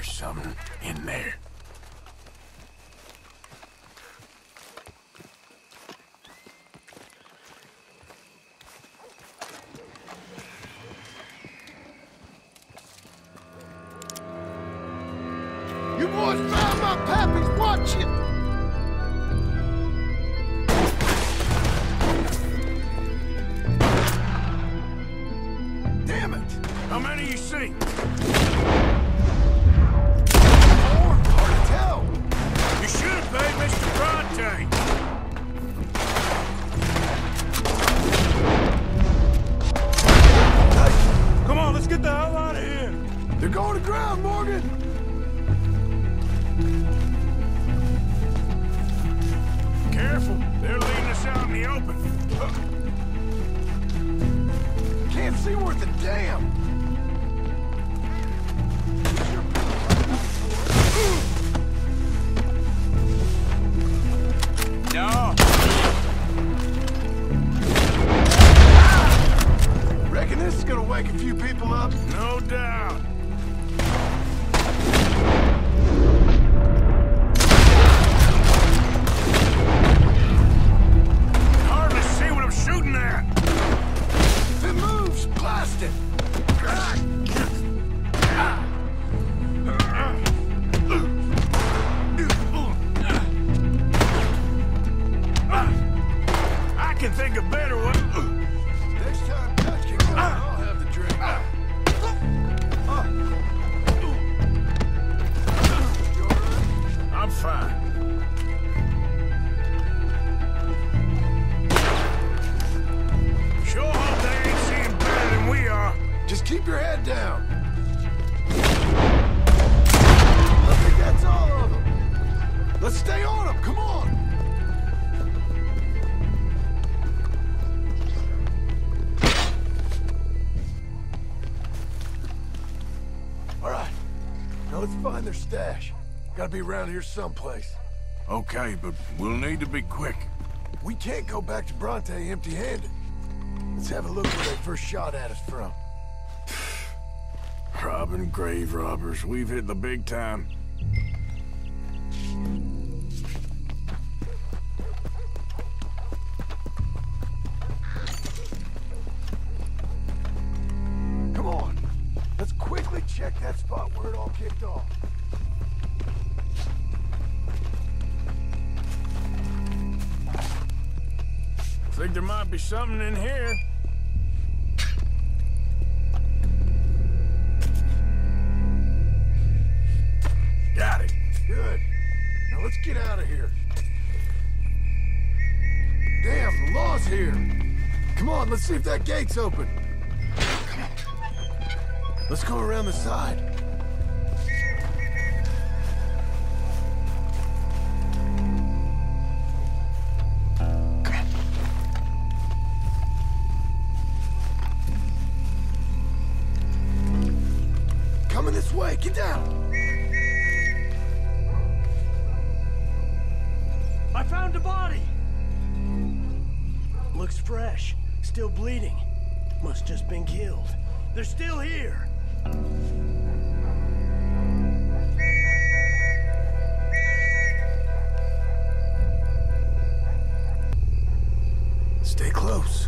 Something in there. You boys found my pappy's watching! Damn it! How many you see? You should have paid Mr. Bronte. Hey, come on, let's get the hell out of here. They're going to ground, Morgan. Careful, they're leaving us out in the open. Can't see worth a damn. No. Reckon this is gonna wake a few people up? No doubt. Hardly see what I'm shooting at. If it moves, blast it. I can think of better ones. Next time Dutch can go, I'll have the drink. You all right? I'm fine. Sure hope they ain't seeing better than we are. Just keep your head down. I think that's all of them. Let's stay on them. Come on. All right. Now let's find their stash. Gotta be around here someplace. Okay, but we'll need to be quick. We can't go back to Bronte empty-handed. Let's have a look where they first shot at us from. Robbing grave robbers. We've hit the big time. Come on. Let's quickly check that spot where it all kicked off. Think there might be something in here. Got it. Good. Now let's get out of here. Damn, the law's here. Come on, let's see if that gate's open. Let's go around the side. Coming this way, get down. I found a body! Looks fresh. Still bleeding. Must just been killed. They're still here! Stay close.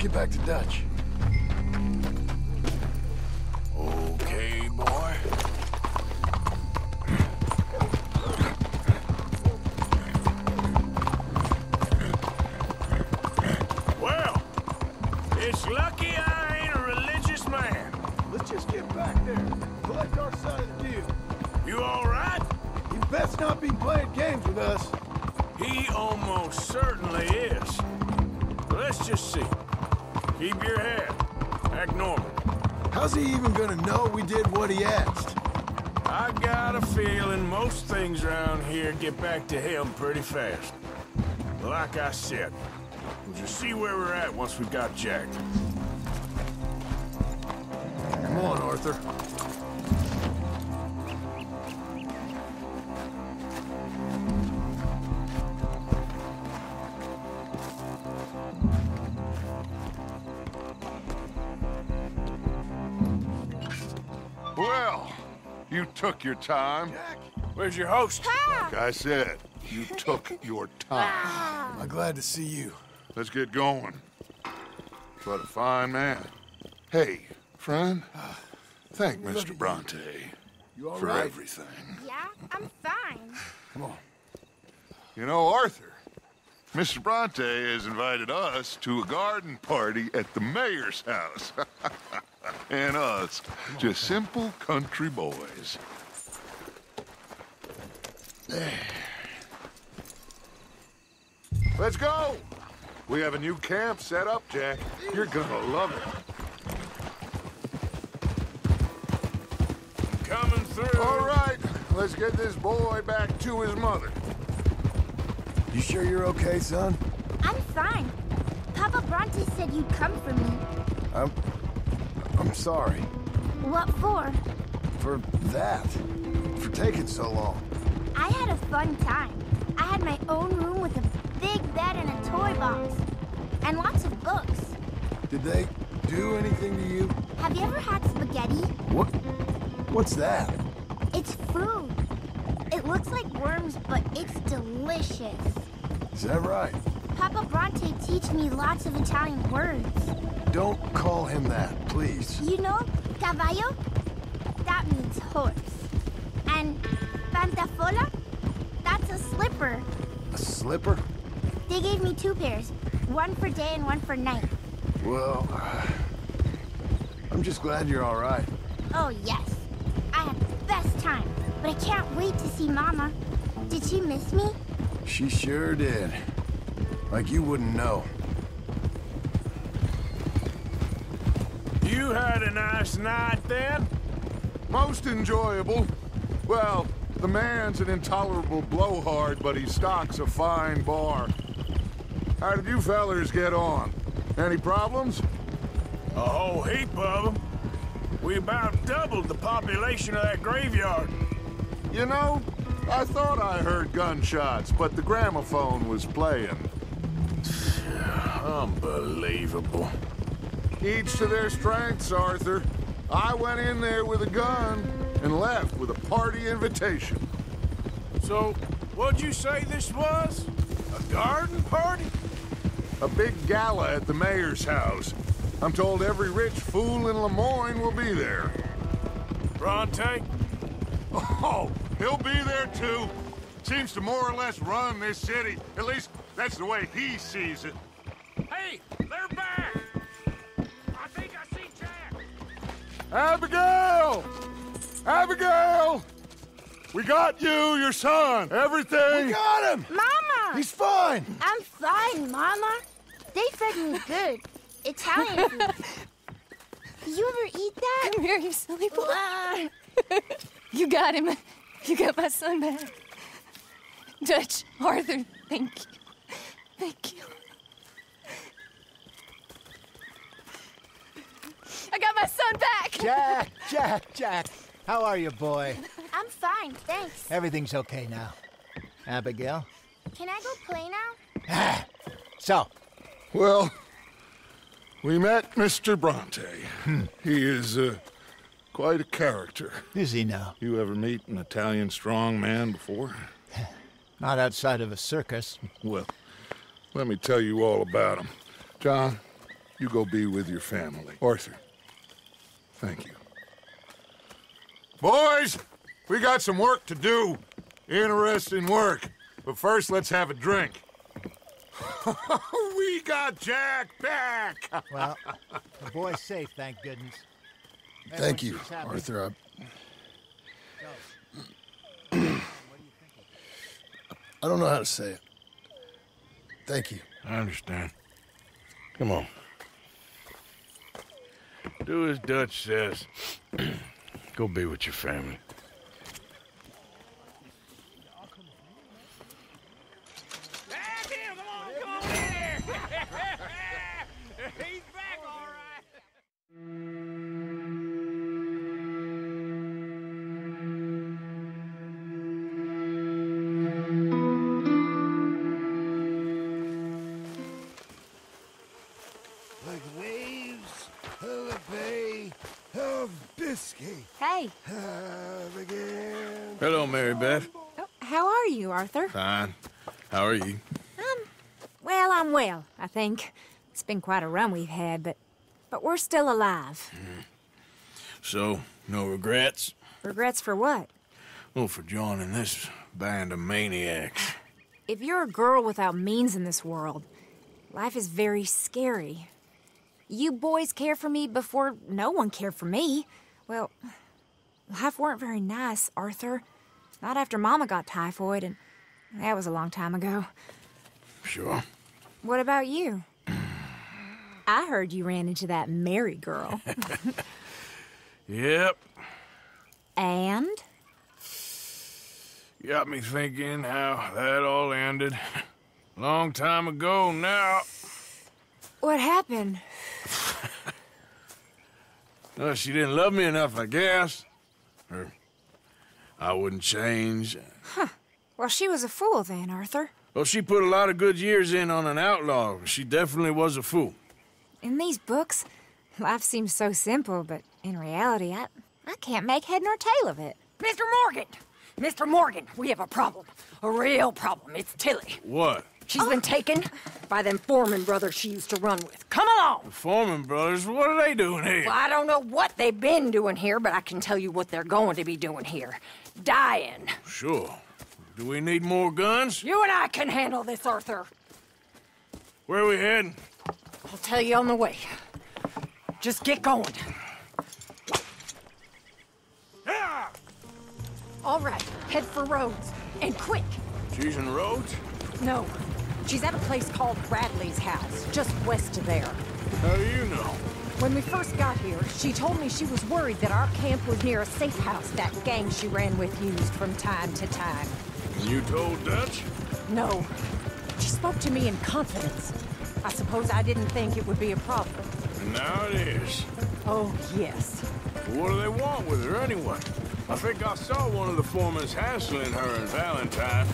get back to Dutch. Okay, boy. Well, it's lucky I ain't a religious man. Let's just get back there. Collect our side of the deal. You all right? You best not be playing games with us. He almost certainly is. Let's just see. Keep your head. Act normal. How's he even gonna know we did what he asked? I got a feeling most things around here get back to him pretty fast. Like I said, we'll just see where we're at once we've got jacked. Come on, Arthur. Well, you took your time. Where's your host? Like I said, you took your time. I'm glad to see you. Let's get going. What a fine man. Hey, friend, thank Mr. Bronte You all for right? everything. Yeah, I'm fine. Come on. You know, Arthur, Mr. Bronte has invited us to a garden party at the mayor's house. And us, just simple country boys. Let's go! We have a new camp set up, Jack. You're gonna love it. Coming through. All right, let's get this boy back to his mother. You sure you're okay, son? I'm fine. Papa Bronte said you'd come for me. I'm sorry. What for? For that. For taking so long. I had a fun time. I had my own room with a big bed and a toy box. And lots of books. Did they do anything to you? Have you ever had spaghetti? What's that? It's food. It looks like worms, but it's delicious. Is that right? Papa Bronte teach me lots of Italian words. Don't call him that, please. You know, caballo? That means horse. And pantafola? That's a slipper. A slipper? They gave me 2 pairs. One for day and one for night. Well, I'm just glad you're all right. Oh, yes. I had the best time. But I can't wait to see Mama. Did she miss me? She sure did. Like you wouldn't know. You had a nice night then? Most enjoyable. Well, the man's an intolerable blowhard, but he stocks a fine bar. How did you fellers get on? Any problems? A whole heap of them. We about doubled the population of that graveyard. You know, I thought I heard gunshots, but the gramophone was playing. Unbelievable. Each to their strengths, Arthur. I went in there with a gun and left with a party invitation. So, what'd you say this was? A garden party? A big gala at the mayor's house. I'm told every rich fool in Lemoyne will be there. Bronte? Oh, he'll be there too. Seems to more or less run this city. At least, that's the way he sees it. Hey, they're back! I think I see Jack! Abigail! Abigail! We got you, your son, everything! We got him! Mama! He's fine! I'm fine, Mama. They fed me good. Italian food. You ever eat that? Come here, you silly boy. You got him. You got my son back. Dutch, Arthur, thank you. Thank you. I got my son back! Jack. How are you, boy? I'm fine, thanks. Everything's okay now. Abigail? Can I go play now? So, Well, we met Mr. Bronte. He is quite a character. is he now? You ever meet an Italian strong man before? Not outside of a circus. Well, let me tell you all about him. John, you go be with your family. Arthur, thank you. Boys, we got some work to do. Interesting work. But first, let's have a drink. We got Jack back! Well, the boy's safe, thank goodness. Thank you, Arthur. I don't know how to say it. Thank you. I understand. Come on. Do as Dutch says. Go be with your family. He's back, all right. Like waves of a bay of biscuit. Hey. Again. Hello, Mary Beth. Oh, how are you, Arthur? Fine. How are you? Well, I'm well, I think. It's been quite a run we've had, but we're still alive. So, no regrets? Regrets for what? Well, for joining this band of maniacs. If you're a girl without means in this world, life is very scary. You boys cared for me before no one cared for me. Well, life weren't very nice, Arthur. Not after Mama got typhoid, and that was a long time ago. Sure. What about you? I heard you ran into that Mary girl. Yep. And? Got me thinking how that all ended. Long time ago now. What happened? Well, she didn't love me enough, I guess. Or I wouldn't change. Well, she was a fool then, Arthur. Well, she put a lot of good years in on an outlaw. She definitely was a fool. In these books, life seems so simple, but in reality, I can't make head nor tail of it. Mr. Morgan! Mr. Morgan, we have a problem. A real problem. It's Tilly. What? She's been taken by them Foreman brothers she used to run with. Come along! The Foreman brothers? What are they doing here? Well, I don't know what they've been doing here, but I can tell you what they're going to be doing here. Dying. Sure. Do we need more guns? You and I can handle this, Arthur. Where are we heading? I'll tell you on the way. Just get going. All right, head for Rhodes. And quick. She's in Rhodes? No, she's at a place called Bradley's house, just west of there. How do you know? When we first got here, she told me she was worried that our camp was near a safe house that gang she ran with used from time to time. And you told Dutch? No. She spoke to me in confidence. I suppose I didn't think it would be a problem. And now it is. Oh, yes. What do they want with her anyway? I think I saw one of the foremans hassling her and Valentine.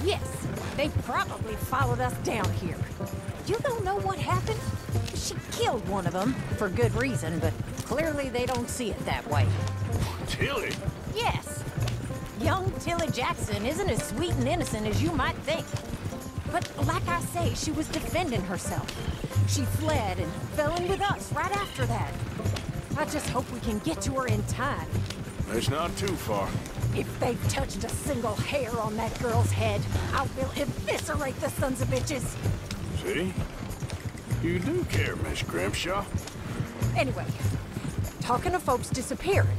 Yes, they probably followed us down here. You don't know what happened? She killed one of them, for good reason, but clearly they don't see it that way. Tilly? Yes. Young Tilly Jackson isn't as sweet and innocent as you might think. But like I say, she was defending herself. She fled and fell in with us right after that. I just hope we can get to her in time. It's not too far. If they've touched a single hair on that girl's head, I will eviscerate the sons of bitches. See? You do care, Miss Grimshaw. Anyway, talking of folks disappearing,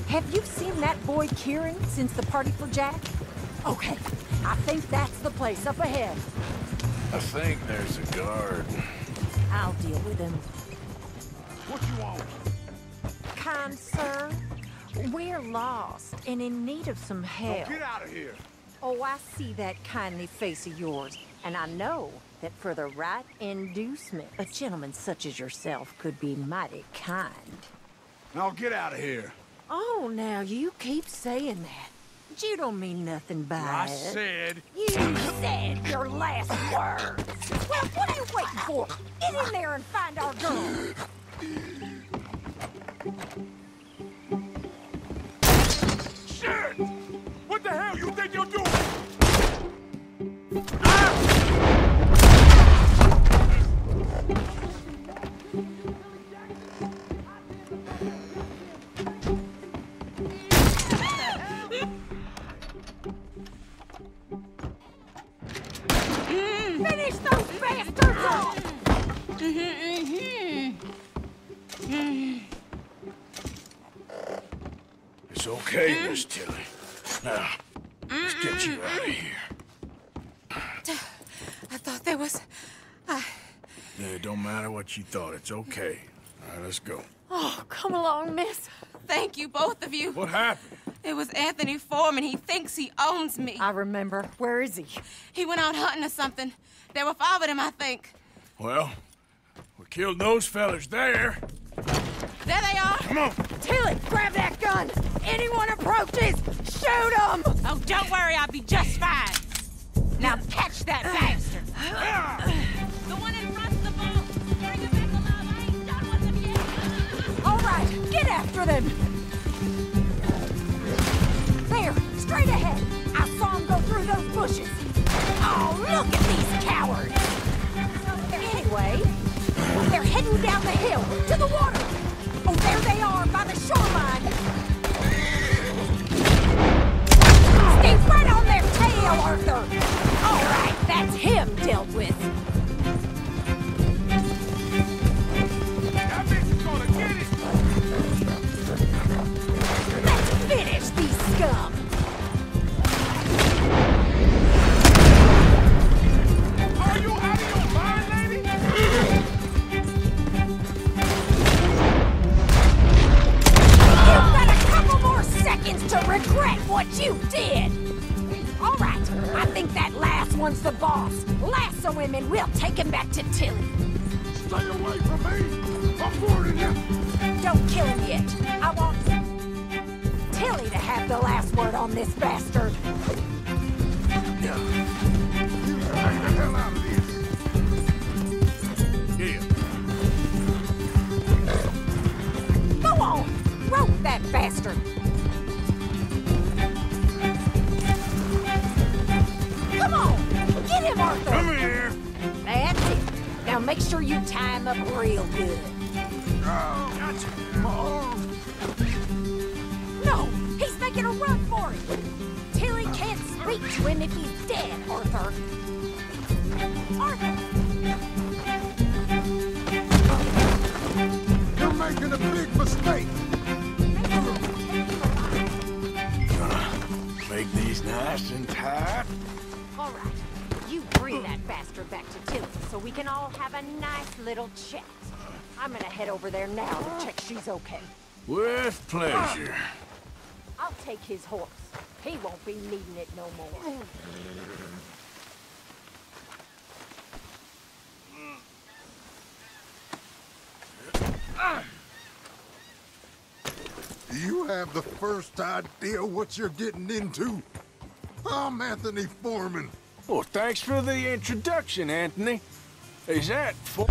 have you seen that boy Kieran since the party for Jack? Okay, I think that's the place up ahead. I think there's a guard. I'll deal with him. What you want? Kind sir, we're lost and in need of some help. Get out of here. Oh, I see that kindly face of yours, and I know that for the right inducement, a gentleman such as yourself could be mighty kind. Now get out of here. Oh, now you keep saying that. But you don't mean nothing by I it. said... You said your last words. Well, what are you waiting for? Get in there and find our girl. Shit! What the hell you think you're doing? bastards off! It's okay, Miss Tilly. Now, let's get you out of here. I thought there was... Yeah, it don't matter what you thought. It's okay. All right, let's go. Oh, come along, miss. Thank you, both of you. What happened? It was Anthony Foreman. He thinks he owns me. I remember. Where is he? He went out hunting or something. There were 5 of them, I think. Well, we killed those fellas there. There they are. Come on. Tilly, grab that gun! Anyone approaches, shoot them! Oh, don't worry. I'll be just fine. Now catch that bastard! The one in front's the boat. Bring him back alive. I ain't done with him yet. All right, get after them! There, straight ahead. I saw him go through those bushes. Oh, look at these cowards! Anyway, they're heading down the hill, to the water. Oh, there they are, by the shoreline. Stay right on their tail, Arthur! All right, that's him dealt with. That bitch is gonna get it. Let's finish these scum! Are you out of your mind, lady? You've got a couple more seconds to regret what you did! All right, I think that last one's the boss. Lasso him and we'll take him back to Tilly. Stay away from me! I'm warning you! Don't kill him yet. I want Tilly to have the last word on this bastard. Take the hell out of this! Yeah. Go on, rope that bastard. Come on, get him, Arthur. Come here. That's it. Now make sure you tie him up real good. Gotcha. No, he's making a run for it. Tilly can't speak to him if he's dead, Arthur. Arthur! You're making a big mistake! Gonna make these nice and tight. All right, you bring that bastard back to Tilly so we can all have a nice little chat. I'm gonna head over there now to check she's okay. With pleasure. I'll take his horse. He won't be needing it no more. Do you have the first idea what you're getting into? I'm Anthony Foreman. Well, thanks for the introduction, Anthony. Is that for...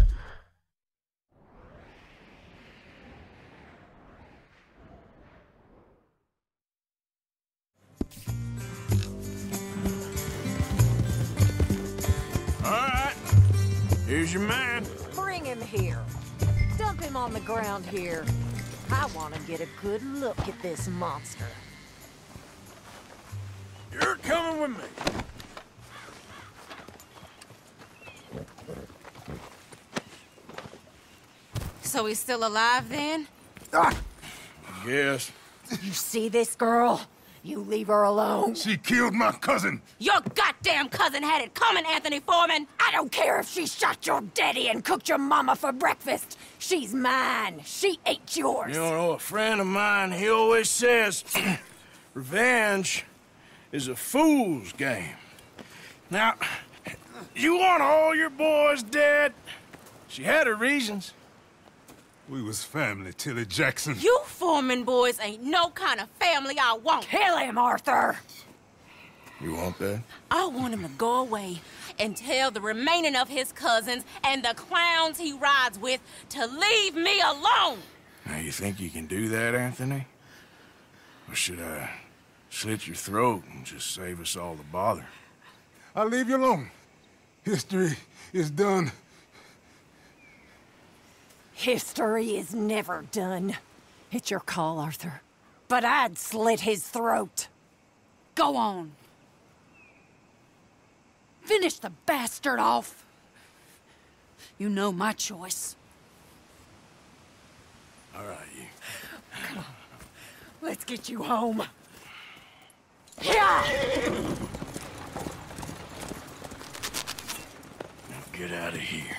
All right. Here's your man. Bring him here. Dump him on the ground here. I want to get a good look at this monster. You're coming with me. So he's still alive then? Yes. You see this girl? You leave her alone. She killed my cousin. Your goddamn cousin had it coming, Anthony Foreman! I don't care if she shot your daddy and cooked your mama for breakfast. She's mine. She ate yours. You know, a friend of mine, he always says, revenge is a fool's game. Now, you want all your boys dead? She had her reasons. We was family, Tilly Jackson. You Foreman boys ain't no kind of family I want. Kill him, Arthur. You want that? I want him to go away and tell the remaining of his cousins and the clowns he rides with to leave me alone. Now, you think you can do that, Anthony? Or should I slit your throat and just save us all the bother? I'll leave you alone. History is done. History is never done. It's your call, Arthur. But I'd slit his throat. Go on. Finish the bastard off. You know my choice. All right, you. Come on. Let's get you home. Yeah! Now get out of here.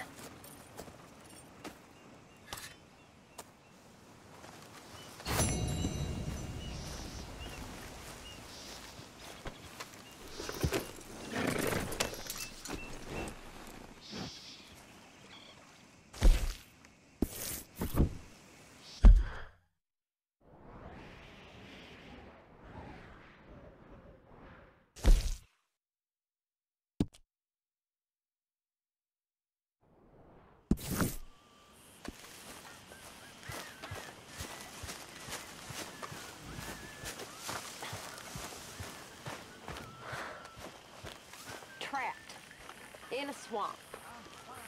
In a swamp.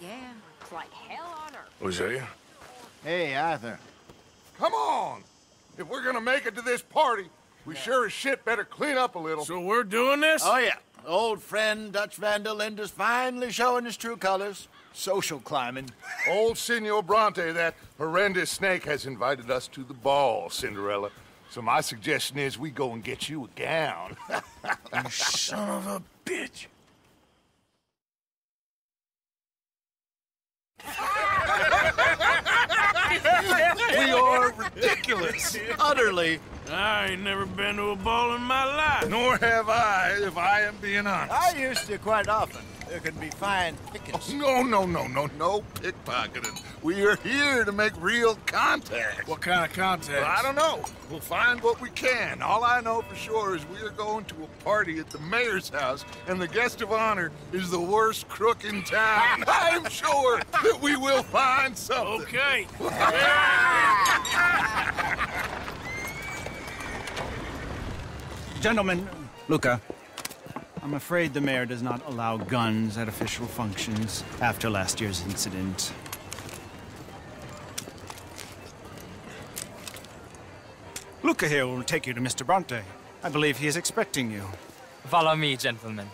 Yeah, it's like hell on earth. Hosea? Hey, Arthur. Come on! If we're gonna make it to this party, we sure as shit better clean up a little. So we're doing this? Oh, yeah. Old friend Dutch Van der Linde's finally showing his true colors. Social climbing. Old Senor Bronte, that horrendous snake, has invited us to the ball, Cinderella. So my suggestion is we go and get you a gown. You son of a bitch. We are ridiculous. Utterly. I ain't never been to a ball in my life. Nor have I, if I am being honest. I used to quite often. There can be fine pickings. Oh, no pickpocketing. We are here to make real contact. What kind of contact? Well, I don't know. We'll find what we can. All I know for sure is we are going to a party at the mayor's house, and the guest of honor is the worst crook in town. I'm sure that we will find something. Okay. Gentlemen, Luca, I'm afraid the mayor does not allow guns at official functions after last year's incident. Luca here will take you to Mr. Bronte. I believe he is expecting you. Follow me, gentlemen.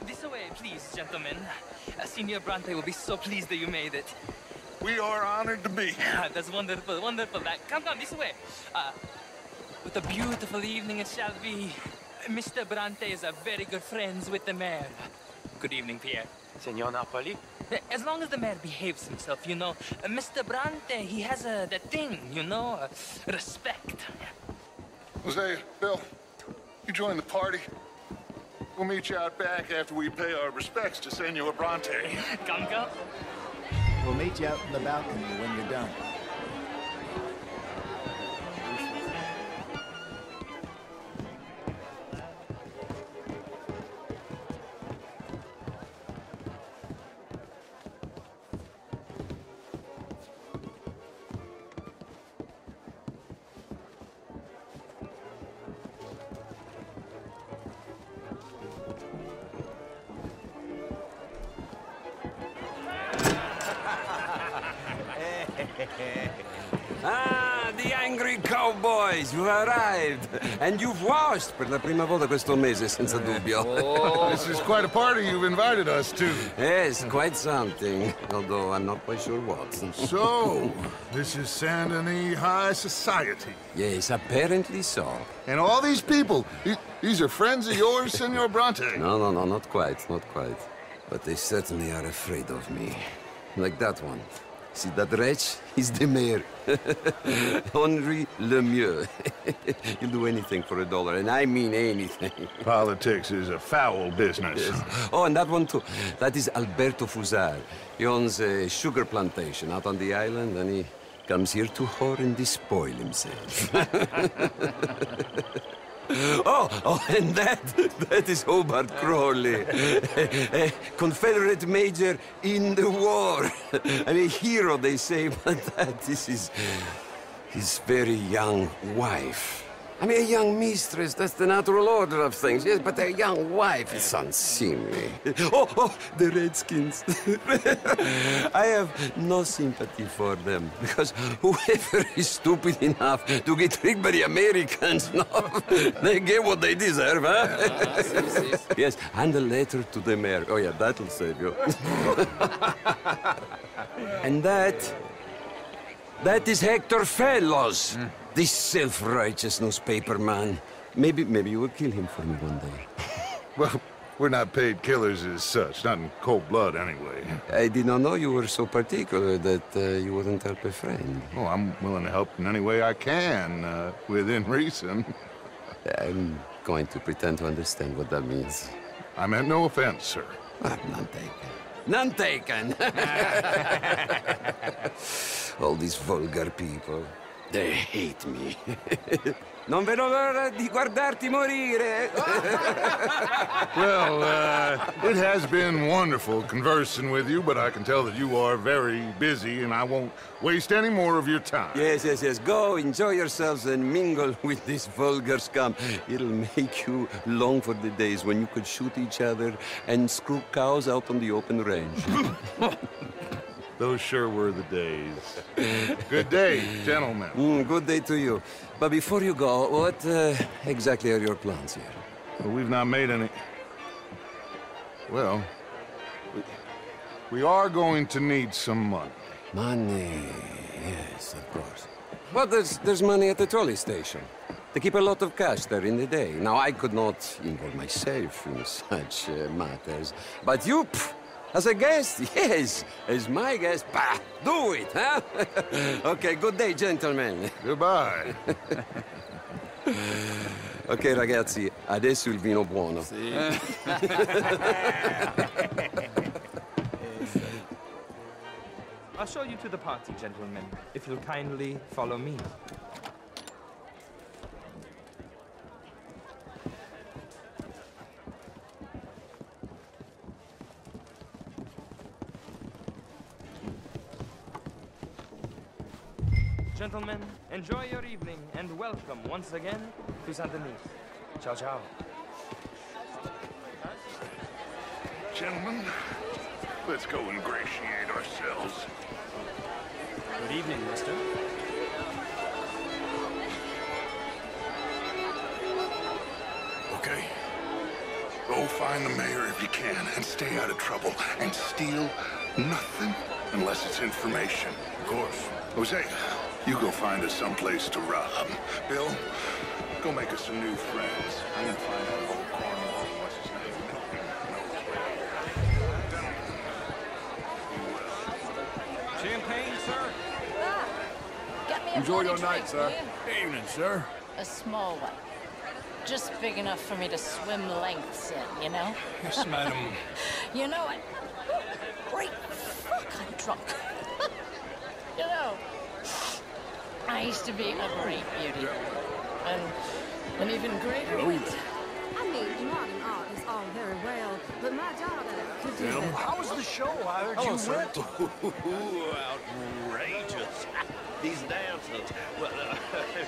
This way, please, gentlemen. Senior Bronte will be so pleased that you made it. We are honored to be here. That's wonderful, wonderful. Come, this way. What a beautiful evening it shall be. Mr. Bronte is a very good friends with the mayor. Good evening, Pierre. Senor Napoli? As long as the mayor behaves himself, you know. Mr. Bronte, he has that thing, you know, respect. Hosea, Bill, you join the party. We'll meet you out back after we pay our respects to Senor Bronte. Come. We'll meet you out in the balcony when you're done. Ah, the angry cowboys, you've arrived. And you've washed per la prima volta questo mese, senza dubbio. Oh, this is quite a party you've invited us to. Yes, quite something. Although I'm not quite sure what. So, this is Saint Denis High Society. Yes, apparently so. And all these people, these are friends of yours, Senor Bronte? No, not quite. But they certainly are afraid of me. Like that one. See that wretch? He's the mayor. Henri Lemieux. He'll do anything for $1, and I mean anything. Politics is a foul business. Yes. Oh, and that one too. That is Alberto Fusar. He owns a sugar plantation out on the island, and he comes here to whore and despoil himself. Oh, and that is Hobart Crawley, a Confederate major in the war. I mean, a hero, they say, but that is his very young wife. I mean, a young mistress, that's the natural order of things, yes, but a young wife is unseemly. Oh, the Redskins. I have no sympathy for them, because whoever is stupid enough to get tricked by the Americans, no, they get what they deserve, huh? Yes, and a letter to the mayor. Oh, yeah, that'll save you. And that is Hector Fellows. This self-righteous newspaper man. Maybe you will kill him for me one day. Well, we're not paid killers as such, not in cold blood anyway. I did not know you were so particular that you wouldn't help a friend. Oh, I'm willing to help in any way I can, within reason. I'm going to pretend to understand what that means. I meant no offense, sir. None taken. None taken! All these vulgar people. They hate me. Non vedo l'ora di guardarti morire. Well, it has been wonderful conversing with you, but I can tell that you are very busy, and I won't waste any more of your time. Yes. Go, enjoy yourselves, and mingle with this vulgar scum. It'll make you long for the days when you could shoot each other and screw cows out on the open range. Those sure were the days. Good day, gentlemen. Good day to you. But before you go, what exactly are your plans here? Well, we've not made any... Well, we are going to need some money. Money, yes, of course. Well, there's money at the trolley station. They keep a lot of cash there in the day. Now, I could not involve myself in such matters. But you... As a guest? Yes. As my guest? Bah, do it, huh? Okay, good day, gentlemen. Goodbye. Ok, ragazzi, adesso il vino buono. Sì. I'll show you to the party, gentlemen, if you'll kindly follow me. Gentlemen, enjoy your evening and welcome once again to Saint Denis. Ciao, ciao. Gentlemen, let's go ingratiate ourselves. Good evening, mister. Okay. Go find the mayor if you can and stay out of trouble. And steal nothing unless it's information. Of course. Jose, you go find us someplace to rob. Bill, go make us some new friends. I'm gonna find out old Cornwall, what's his name? Champagne, sir? Get me a Enjoy your bloody night, drink, sir. will you? Evening, sir. A small one. Just big enough for me to swim lengths in, you know? Yes, madam. You know what? Great fuck, I'm drunk. You know, I used to be a great beauty. And an even greater wit. I mean, modern art is all very well, but my daughter could do better. How was the show? I heard Hello, you sir. went. Outrageous. These dancers. Well,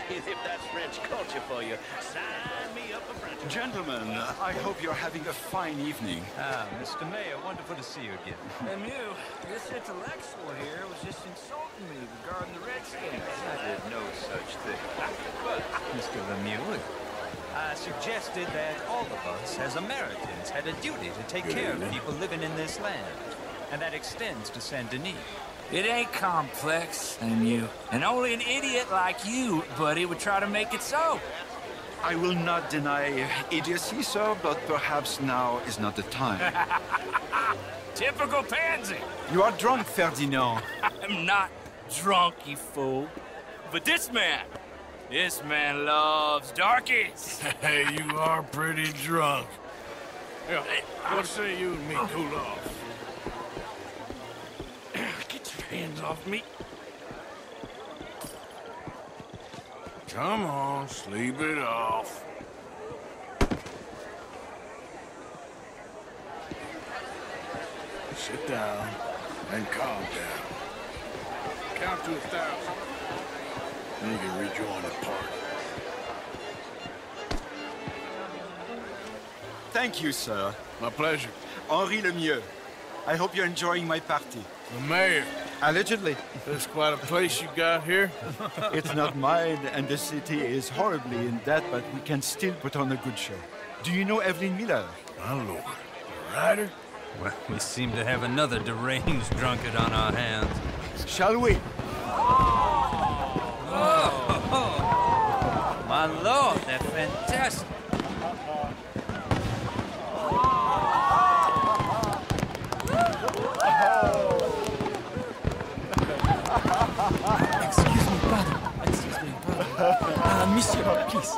if that's French culture for you, sign me up for French. Gentlemen, I hope you're having a fine evening. Ah, Mr. Mayor, wonderful to see you again. And you, this intellectual here was just insulting me regarding the Redskins. I did no such thing. But, Mr. Lemieux, I suggested that all of us, as Americans, had a duty to take care of people living in this land. And that extends to Saint Denis. It ain't complex, and only an idiot like you, buddy, would try to make it so. I will not deny idiocy, sir, but perhaps now is not the time. Typical pansy. You are drunk, Ferdinand. I'm not drunk, you fool. But this man loves darkies. Hey, you are pretty drunk. Yeah, what say you and me cool off? Get your hands off me. Come on, sleep it off. Sit down and calm down. Count to 1,000. Then you can rejoin the party. Thank you, sir. My pleasure. Henri Lemieux. I hope you're enjoying my party. The mayor. Allegedly. That's quite a place you got here. It's not mine, and the city is horribly in debt, but we can still put on a good show. Do you know Evelyn Miller? My lord. The writer? Well, we seem to have another deranged drunkard on our hands. Shall we? Oh, my lord, they're fantastic. Excuse me, brother. Monsieur, please.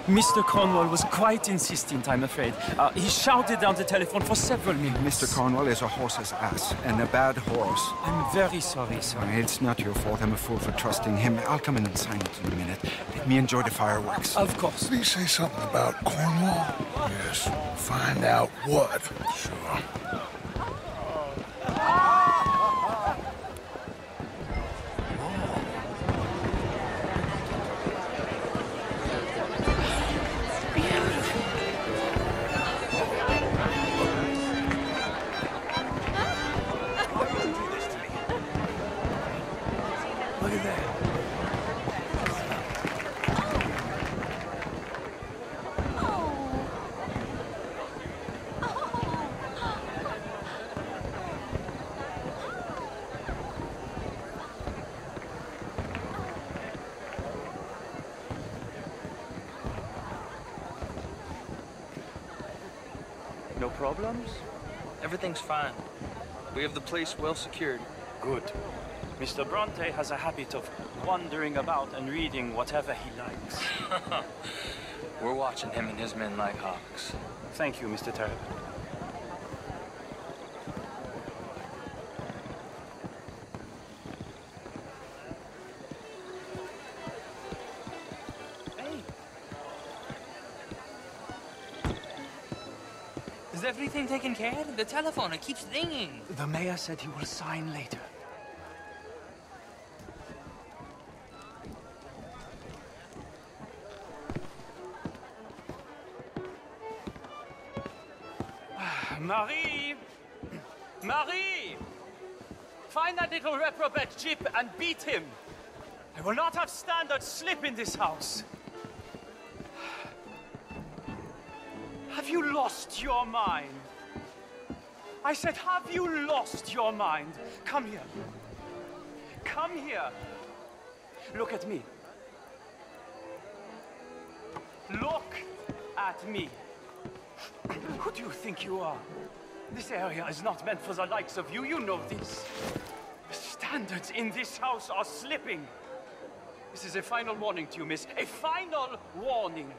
Mr. Cornwall was quite insistent, I'm afraid. He shouted down the telephone for several minutes. Mr. Cornwall is a horse's ass, and a bad horse. I'm very sorry, sir. It's not your fault. I'm a fool for trusting him. I'll come in and sign it in a minute. Let me enjoy the fireworks. Of course. Did he say something about Cornwall? Yes. Find out what. Sure. No problems? Everything's fine. We have the place well secured. Good. Mr. Bronte has a habit of wandering about and reading whatever he likes. We're watching him and his men like hawks. Thank you, Mr. Terrell. Is everything taken care of? The telephone, it keeps ringing. The mayor said he will sign later. Marie! Marie! Find that little reprobate Jip and beat him. I will not have standard slip in this house. Have you lost your mind? I said, have you lost your mind? Come here. Come here. Look at me. Look at me. Who do you think you are? This area is not meant for the likes of you. You know this. The standards in this house are slipping. This is a final warning to you, miss. A final warning.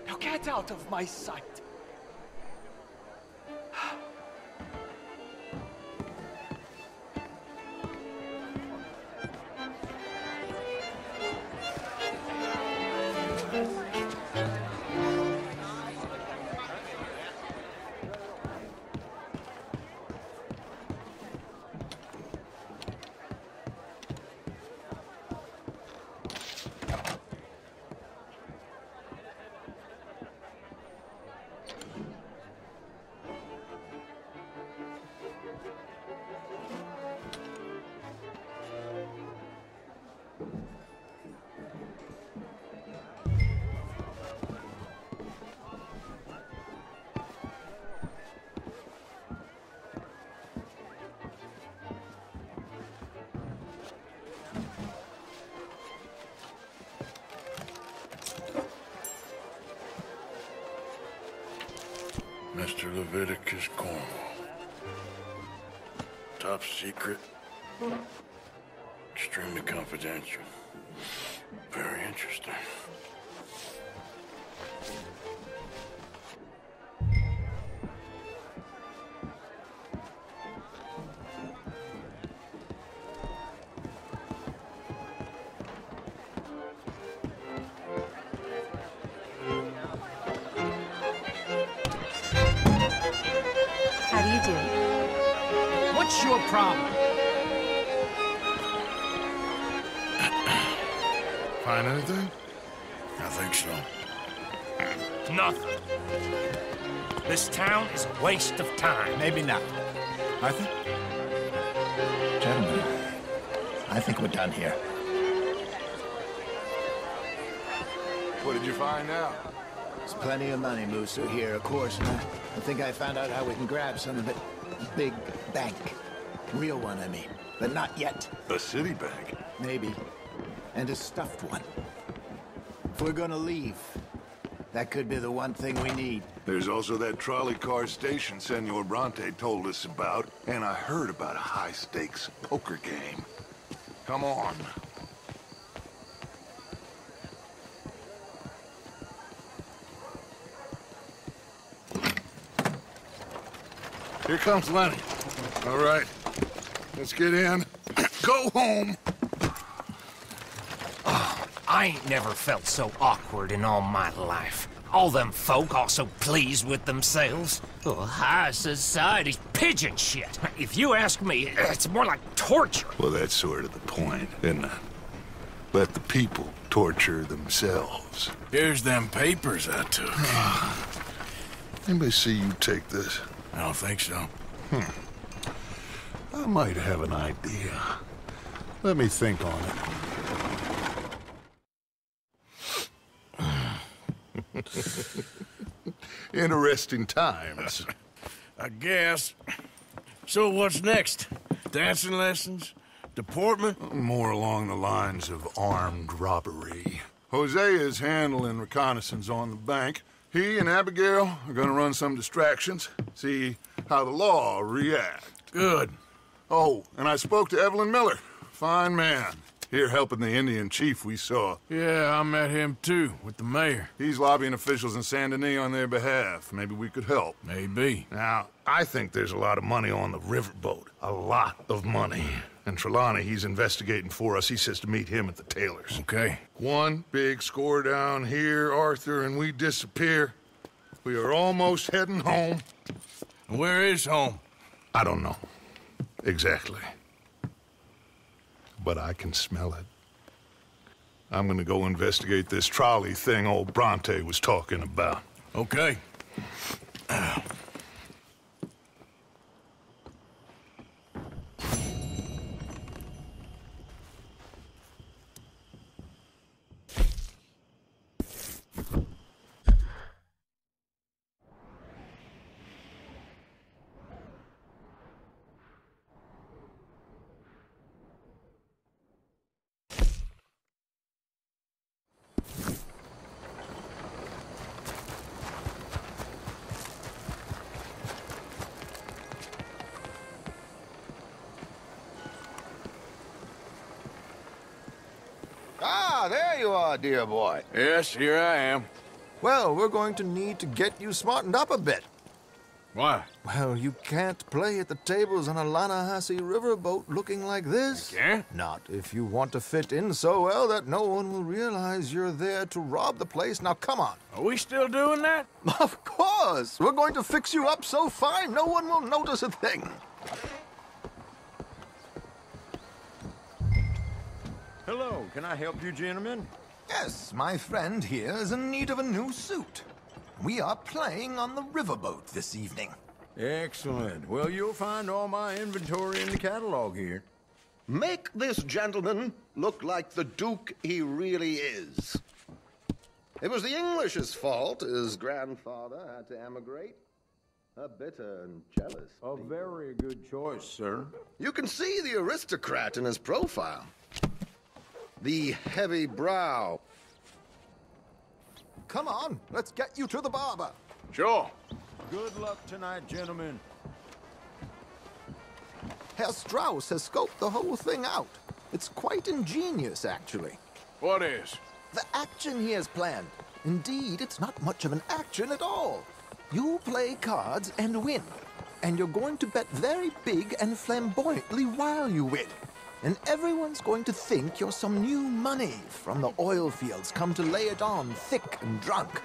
Now get out of my sight. Mr. Leviticus Cornwall. Top secret. Extremely confidential. Very interesting. What's your problem? Find anything? I think so. Nothing. This town is a waste of time. Maybe not. Arthur? Gentlemen, I think we're done here. What did you find out? There's plenty of money, Mooser, here, of course. And I think I found out how we can grab some of it. A big bank. Real one, I mean. But not yet. A city bank? Maybe. And a stuffed one. If we're gonna leave, that could be the one thing we need. There's also that trolley car station Senor Bronte told us about, and I heard about a high-stakes poker game. Come on. Here comes Lenny. All right, let's get in. Go home. Oh, I ain't never felt so awkward in all my life. All them folk all so pleased with themselves. Oh, high society's pigeon shit. If you ask me, it's more like torture. Well, that's sort of the point, isn't it? Let the people torture themselves. Here's them papers I took. Anybody see you take this? I don't think so. I might have an idea. Let me think on it. Interesting times. I guess. So what's next? Dancing lessons? Deportment? More along the lines of armed robbery. Jose is handling reconnaissance on the bank. He and Abigail are gonna run some distractions, see how the law react. Good. Oh, and I spoke to Evelyn Miller. Fine man. Here helping the Indian chief we saw. Yeah, I met him too, with the mayor. He's lobbying officials in Saint Denis on their behalf. Maybe we could help. Maybe. Now, I think there's a lot of money on the riverboat. A lot of money. And Trelawney, he's investigating for us. He says to meet him at the Taylor's. Okay. One big score down here, Arthur, and we disappear. We are almost heading home. And where is home? I don't know. Exactly. But I can smell it. I'm gonna go investigate this trolley thing old Bronte was talking about. Okay. Ah, there you are, dear boy. Yes, here I am. Well, we're going to need to get you smartened up a bit. Why? Well, you can't play at the tables on a Lannahechee riverboat looking like this. You can't? Not if you want to fit in so well that no one will realize you're there to rob the place. Now, come on. Are we still doing that? Of course. We're going to fix you up so fine no one will notice a thing. Hello, can I help you, gentlemen? Yes, my friend here is in need of a new suit. We are playing on the riverboat this evening. Excellent. Well, you'll find all my inventory in the catalog here. Make this gentleman look like the Duke he really is. It was the English's fault his grandfather had to emigrate. A bitter and jealous A very good choice, sir. You can see the aristocrat in his profile. The heavy brow. Come on, let's get you to the barber. Sure. Good luck tonight, gentlemen. Herr Strauss has scoped the whole thing out. It's quite ingenious, actually. What is? The action he has planned. Indeed, it's not much of an action at all. You play cards and win. And you're going to bet very big and flamboyantly while you win. And everyone's going to think you're some new money from the oil fields come to lay it on thick and drunk.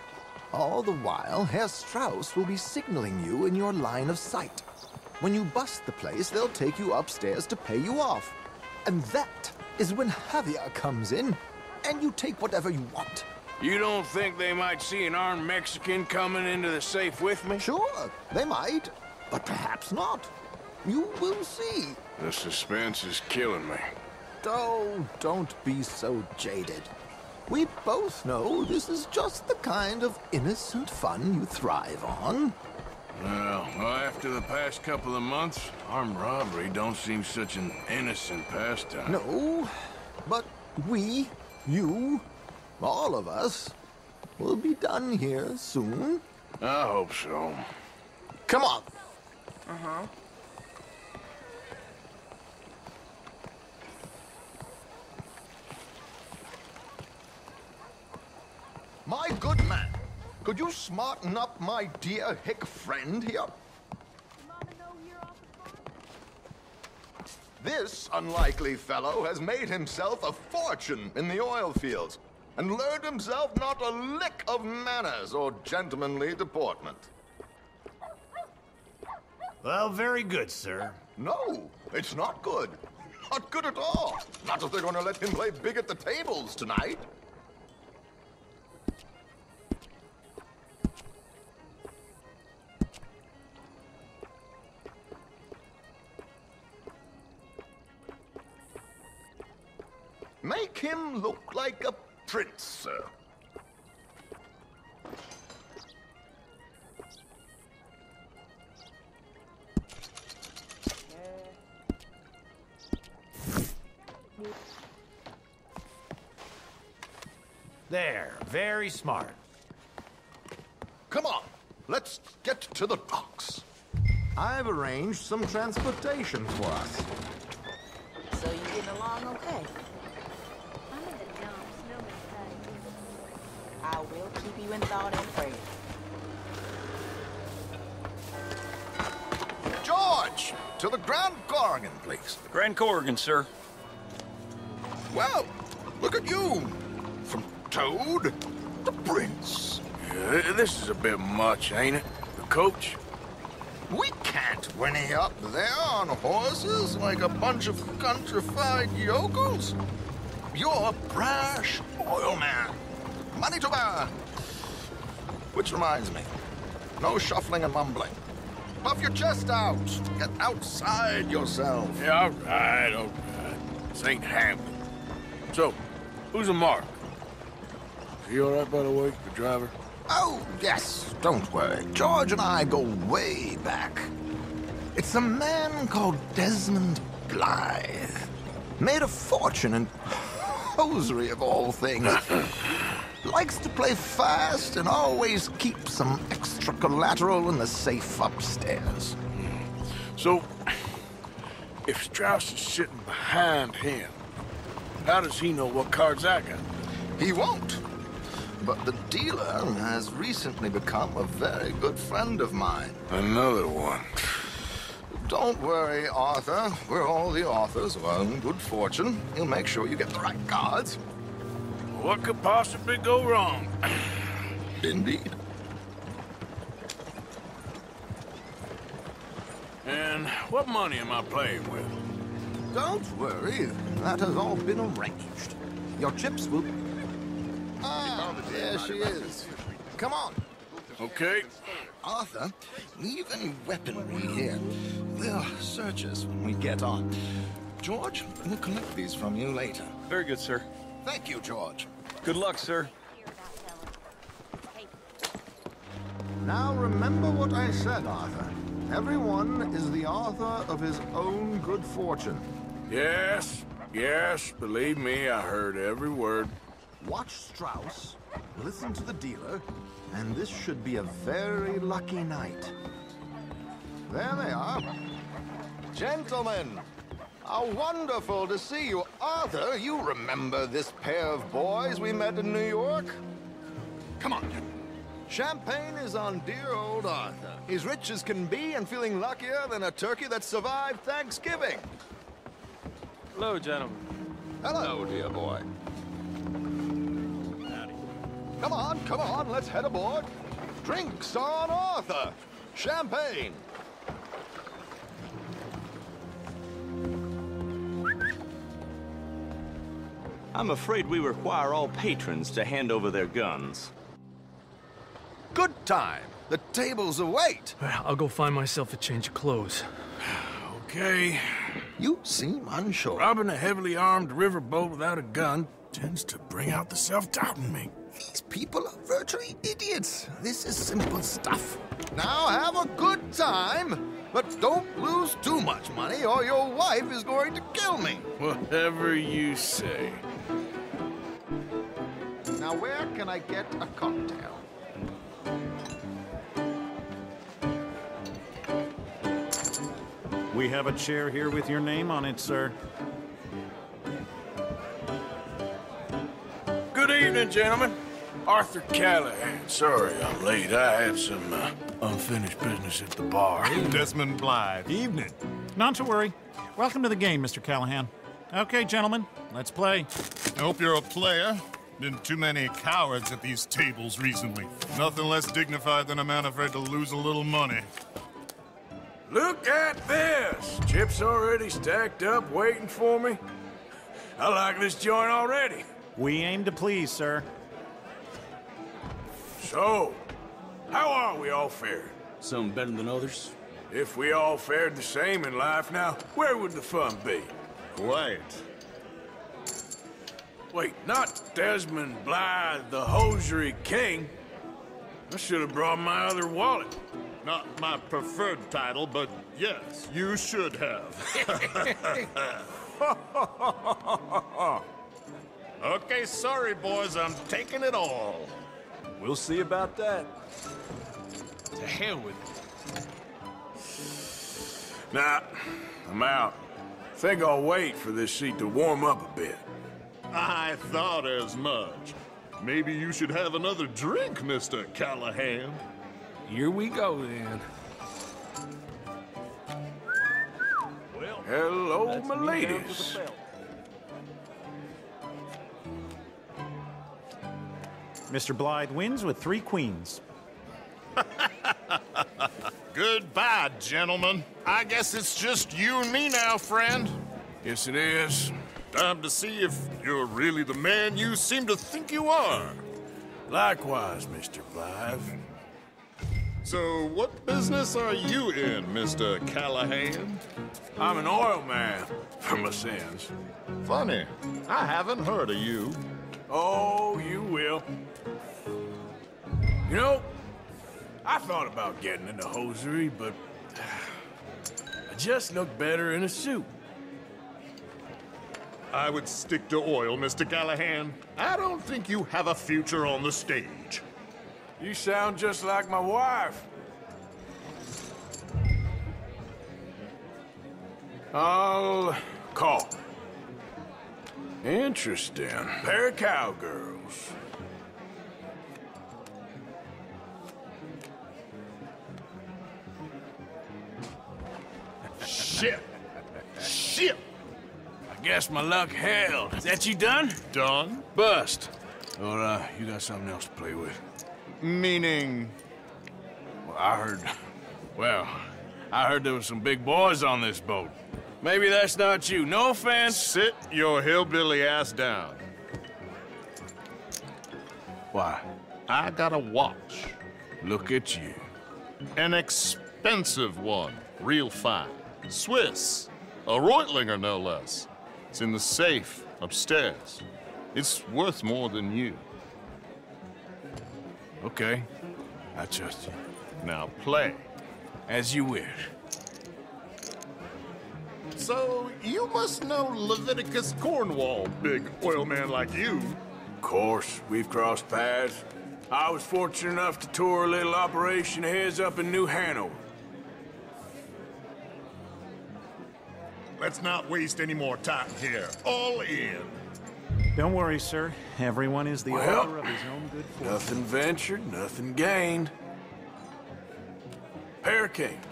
All the while, Herr Strauss will be signaling you in your line of sight. When you bust the place, they'll take you upstairs to pay you off. And that is when Javier comes in, and you take whatever you want. You don't think they might see an armed Mexican coming into the safe with me? Sure, they might, but perhaps not. You will see. The suspense is killing me. Oh, don't be so jaded. We both know this is just the kind of innocent fun you thrive on. Well, after the past couple of months, armed robbery don't seem such an innocent pastime. No, but we, you, all of us, will be done here soon. I hope so. Come on. Uh-huh. My good man, could you smarten up my dear hick friend here? This unlikely fellow has made himself a fortune in the oil fields and learned himself not a lick of manners or gentlemanly deportment. Well, very good, sir. No, it's not good. Not good at all. Not if they're going to let him play big at the tables tonight. Make him look like a prince, sir. There, very smart. Come on, let's get to the docks. I've arranged some transportation for us. So you getting along okay? I'm in the dumps. Nobody's I will keep you in thought and prayer. George, to the Grand Corrigan, please. Grand Corrigan, sir. Well, look at you. From Toad to Prince. Yeah, this is a bit much, ain't it? The coach? We can't whinny up there on horses like a bunch of countrified yokels. You're a brash oil man. Money to burn. Which reminds me, no shuffling and mumbling. Puff your chest out. Get outside yourself. Yeah, all right. This ain't happening. So, who's a Mark? Is he all right, by the way, the driver? Oh, yes, don't worry. George and I go way back. It's a man called Desmond Blythe. Made a fortune in hosiery of all things. Likes to play fast and always keep some extra collateral in the safe upstairs. So, if Strauss is sitting behind him, how does he know what cards I got? He won't. But the dealer has recently become a very good friend of mine. Another one. Don't worry, Arthur. We're all the authors of our own good fortune. He'll make sure you get the right cards. What could possibly go wrong? Indeed. And what money am I playing with? Don't worry. That has all been arranged. Your chips will... Ah, there she is. Come on. Okay. Arthur, leave any weaponry here. They'll search us when we get on. George, we'll collect these from you later. Very good, sir. Thank you, George. Good luck, sir. Now remember what I said, Arthur. Everyone is the author of his own good fortune. Yes, believe me, I heard every word. Watch Strauss, listen to the dealer, and this should be a very lucky night. There they are. Gentlemen, how wonderful to see you. Arthur, you remember this pair of boys we met in New York? Come on. Champagne is on dear old Arthur. He's rich as can be and feeling luckier than a turkey that survived Thanksgiving. Hello, gentlemen. Hello, dear boy. Come on, let's head aboard. Drinks on Arthur. Champagne. I'm afraid we require all patrons to hand over their guns. Good time. The tables await. I'll go find myself a change of clothes. Okay. You seem unsure. Robbing a heavily armed riverboat without a gun tends to bring out the self-doubt in me. These people are virtually idiots. This is simple stuff. Now have a good time, but don't lose too much money or your wife is going to kill me. Whatever you say. Now where can I get a cocktail? We have a chair here with your name on it, sir. Good evening, gentlemen. Arthur Callahan. Sorry I'm late. I had some unfinished business at the bar. Desmond Blythe. Evening. Not to worry. Welcome to the game, Mr. Callahan. Okay, gentlemen, let's play. I hope you're a player. Been too many cowards at these tables recently. Nothing less dignified than a man afraid to lose a little money. Look at this! Chips already stacked up, waiting for me. I like this joint already. We aim to please, sir. So, how are we all faring? Some better than others. If we all fared the same in life now, where would the fun be? Quiet. Wait, not Desmond Blythe, the hosiery king. I should have brought my other wallet. Not my preferred title, but yes, you should have. Okay, sorry, boys, I'm taking it all. We'll see about that. To hell with it. Nah, I'm out. Think I'll wait for this seat to warm up a bit. I thought as much. Maybe you should have another drink, Mr. Callahan. Here we go, then. Well, hello, my ladies. Mr. Blythe wins with 3 queens. Goodbye, gentlemen. I guess it's just you and me now, friend. Yes, it is. Time to see if you're really the man you seem to think you are. Likewise, Mr. Blythe. So, what business are you in, Mr. Callahan? I'm an oil man, for my sins. Funny, I haven't heard of you. Oh, you will. You know, I thought about getting into hosiery, but I just look better in a suit. I would stick to oil, Mr. Callahan. I don't think you have a future on the stage. You sound just like my wife. I'll call. Interesting. Pair of cowgirls. Shit! Shit! I guess my luck held. Is that you done? Done? Bust. Or, you got something else to play with? Meaning? Well, I heard there was some big boys on this boat. Maybe that's not you. No offense. Sit your hillbilly ass down. Why? I got a watch. Look at you. An expensive one. Real fine. Swiss. A Reutlinger, no less. It's in the safe upstairs. It's worth more than you. Okay. I trust you. Now play. As you wish. So, you must know Leviticus Cornwall, big oil man like you. Of course, we've crossed paths. I was fortunate enough to tour a little operation of his up in New Hanover. Let's not waste any more time here. All in. Don't worry, sir. Everyone is the author of his own good fortune. Nothing ventured, nothing gained. Pair of kings.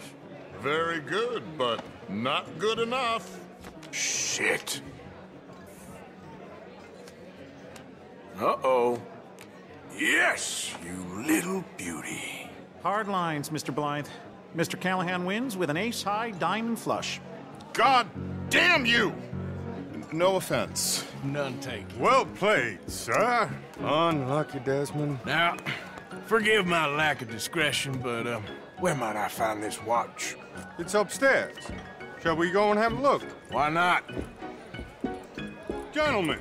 Very good, but not good enough. Shit. Uh-oh. Yes, you little beauty. Hard lines, Mr. Blythe. Mr. Callahan wins with an ace-high diamond flush. God damn you! And No offense. None taken. Well played, sir. Unlucky, Desmond. Now, forgive my lack of discretion, but where might I find this watch? It's upstairs. Shall we go and have a look? Why not? Gentlemen.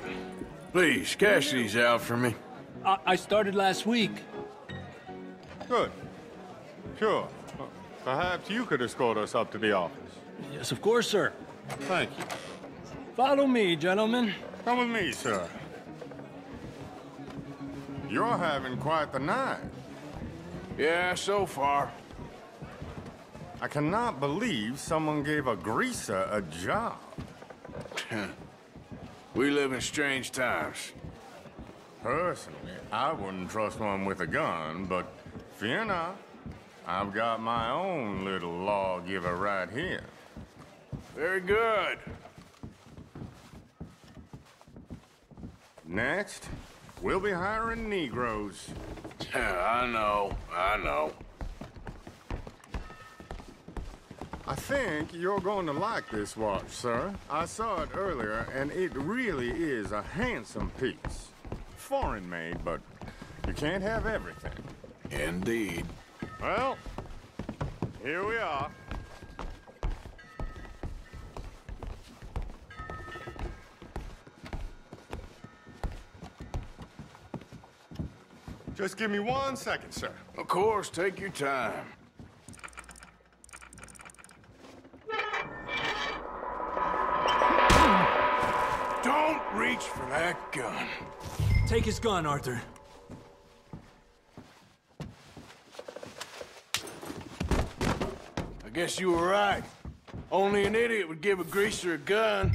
Please, cash these out for me. I started last week. Good. Sure. Perhaps you could escort us up to the office. Yes, of course, sir. Thank you. Follow me, gentlemen. Come with me, sir. You're having quite the night. Yeah, so far. I cannot believe someone gave a greaser a job. We live in strange times. Personally, I wouldn't trust one with a gun, but fear not. I've got my own little lawgiver right here. Very good. Next, we'll be hiring Negroes. I know. I think you're going to like this watch, sir. I saw it earlier, and it really is a handsome piece. Foreign made, but you can't have everything. Indeed. Well, here we are. Just give me 1 second, sir. Of course, take your time. Don't reach for that gun. Take his gun, Arthur. I guess you were right. Only an idiot would give a greaser a gun.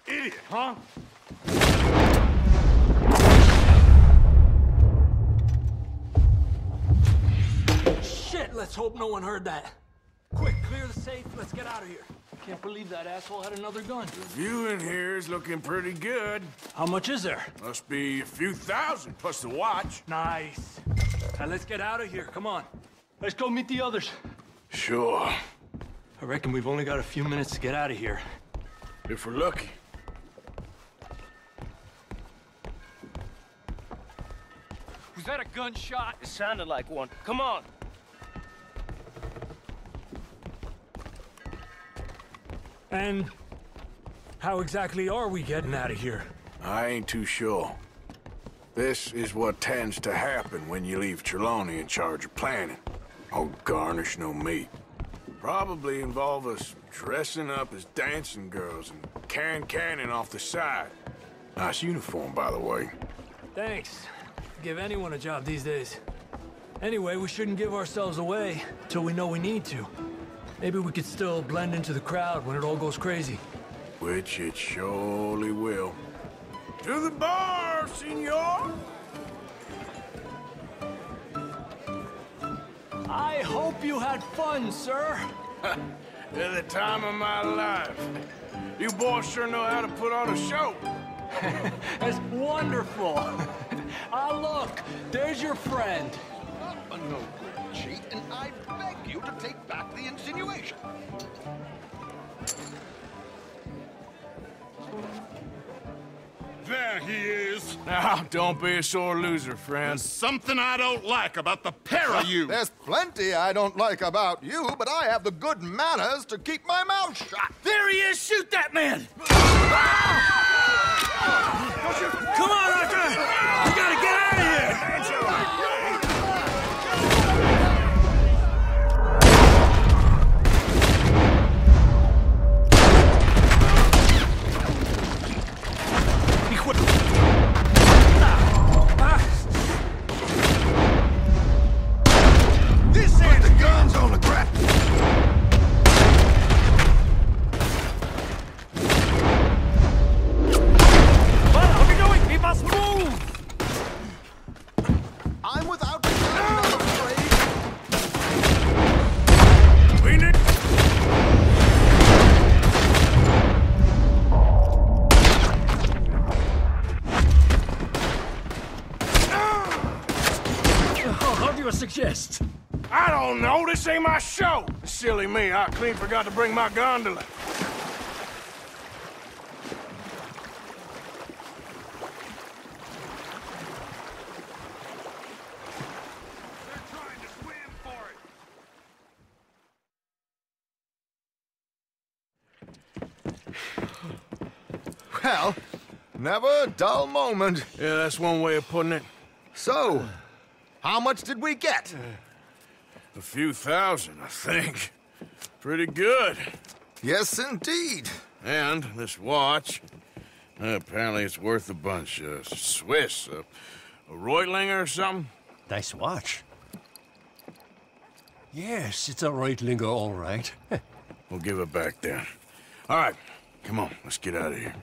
Idiot, huh? Shit, let's hope no one heard that. Quick, clear the safe, let's get out of here. Can't believe that asshole had another gun. The view in here is looking pretty good. How much is there? Must be a few thousand, plus the watch. Nice. Now let's get out of here, come on. Let's go meet the others. Sure. I reckon we've only got a few minutes to get out of here. If we're lucky. Was that a gunshot? It sounded like one. Come on. And how exactly are we getting out of here? I ain't too sure. This is what tends to happen when you leave Trelawney in charge of planning. Oh, garnish no meat. Probably involve us dressing up as dancing girls and carrying cannon off the side. Nice uniform, by the way. Thanks. Give anyone a job these days. Anyway, we shouldn't give ourselves away till we know we need to. Maybe we could still blend into the crowd when it all goes crazy. Which it surely will. To the bar, senor! I hope you had fun, sir. At the time of my life. You boys sure know how to put on a show. That's wonderful. Look, there's your friend. A no good cheat, and I beg you to take back the insinuation. There he is. Now, don't be a sore loser, friend. There's something I don't like about the pair of you. There's plenty I don't like about you, but I have the good manners to keep my mouth shut. There he is! Shoot that man! Come on, Arthur! We gotta get out of here! Put the guns on the ground. What are we doing? We must move! I'm without the gun, I'm afraid. We need... How do you suggest? I don't know. This ain't my show. Silly me. I clean forgot to bring my gondola. Well, never a dull moment. Yeah, that's one way of putting it. So, how much did we get? A few thousand, I think. Pretty good. Yes, indeed. And this watch, apparently it's worth a bunch. Swiss, a Reutlinger or something? Nice watch. Yes, it's a Reutlinger, all right. We'll give it back then. All right, come on, let's get out of here.